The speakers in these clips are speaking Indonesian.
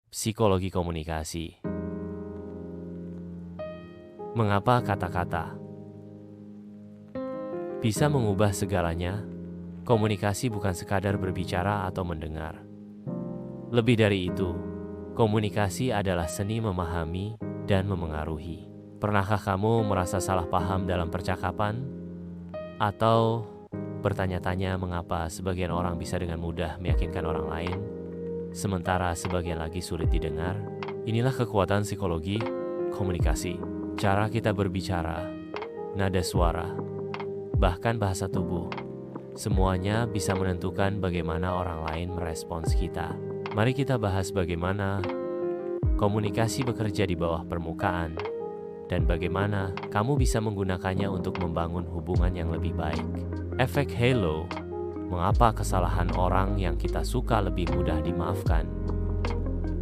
Psikologi komunikasi. Mengapa kata-kata bisa mengubah segalanya? Komunikasi bukan sekadar berbicara atau mendengar. Lebih dari itu, komunikasi adalah seni memahami dan memengaruhi. Pernahkah kamu merasa salah paham dalam percakapan? Atau bertanya-tanya mengapa sebagian orang bisa dengan mudah meyakinkan orang lain, sementara sebagian lagi sulit didengar? Inilah kekuatan psikologi komunikasi. Cara kita berbicara, nada suara, bahkan bahasa tubuh, semuanya bisa menentukan bagaimana orang lain merespons kita. Mari kita bahas bagaimana komunikasi bekerja di bawah permukaan dan bagaimana kamu bisa menggunakannya untuk membangun hubungan yang lebih baik. Efek halo. Mengapa kesalahan orang yang kita suka lebih mudah dimaafkan?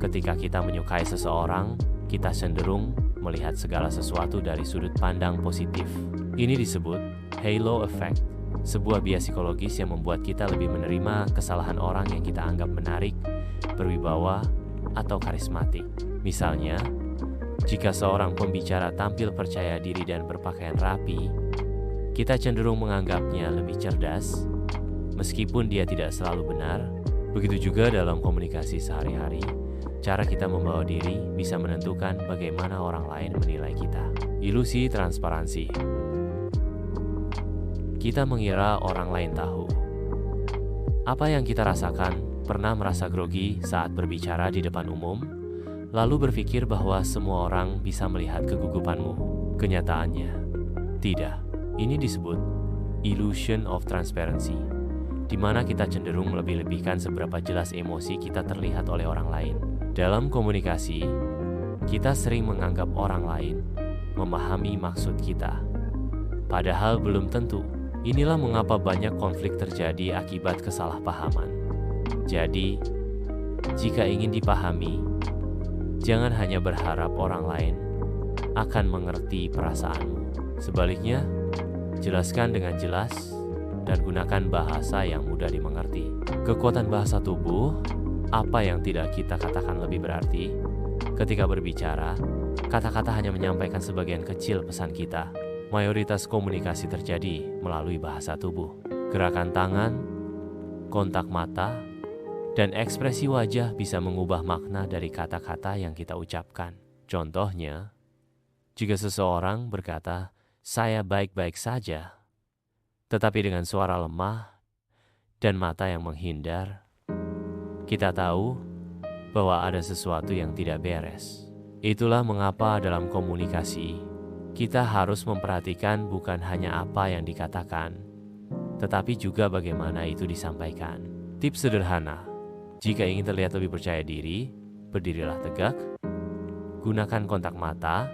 Ketika kita menyukai seseorang, kita cenderung melihat segala sesuatu dari sudut pandang positif. Ini disebut halo effect, sebuah bias psikologis yang membuat kita lebih menerima kesalahan orang yang kita anggap menarik, berwibawa, atau karismatik. Misalnya, jika seorang pembicara tampil percaya diri dan berpakaian rapi, kita cenderung menganggapnya lebih cerdas, meskipun dia tidak selalu benar. Begitu juga dalam komunikasi sehari-hari, cara kita membawa diri bisa menentukan bagaimana orang lain menilai kita. Ilusi transparansi. Kita mengira orang lain tahu apa yang kita rasakan. Pernah merasa grogi saat berbicara di depan umum, lalu berpikir bahwa semua orang bisa melihat kegugupanmu. Kenyataannya, tidak. Ini disebut illusion of transparency, di mana kita cenderung melebih-lebihkan seberapa jelas emosi kita terlihat oleh orang lain. Dalam komunikasi, kita sering menganggap orang lain memahami maksud kita, padahal belum tentu. Inilah mengapa banyak konflik terjadi akibat kesalahpahaman. Jadi, jika ingin dipahami, jangan hanya berharap orang lain akan mengerti perasaanmu. Sebaliknya, jelaskan dengan jelas dan gunakan bahasa yang mudah dimengerti. Kekuatan bahasa tubuh, apa yang tidak kita katakan lebih berarti. Ketika berbicara, kata-kata hanya menyampaikan sebagian kecil pesan kita. Mayoritas komunikasi terjadi melalui bahasa tubuh. Gerakan tangan, kontak mata, dan ekspresi wajah bisa mengubah makna dari kata-kata yang kita ucapkan. Contohnya, jika seseorang berkata, "Saya baik-baik saja," tetapi dengan suara lemah dan mata yang menghindar, kita tahu bahwa ada sesuatu yang tidak beres. Itulah mengapa dalam komunikasi, kita harus memperhatikan bukan hanya apa yang dikatakan, tetapi juga bagaimana itu disampaikan. Tips sederhana. Jika ingin terlihat lebih percaya diri, berdirilah tegak, gunakan kontak mata,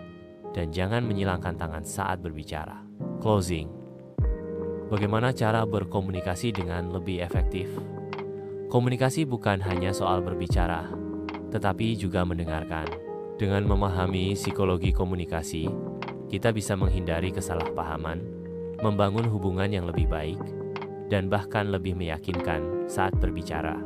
dan jangan menyilangkan tangan saat berbicara. Closing. Bagaimana cara berkomunikasi dengan lebih efektif? Komunikasi bukan hanya soal berbicara, tetapi juga mendengarkan. Dengan memahami psikologi komunikasi, kita bisa menghindari kesalahpahaman, membangun hubungan yang lebih baik, dan bahkan lebih meyakinkan saat berbicara.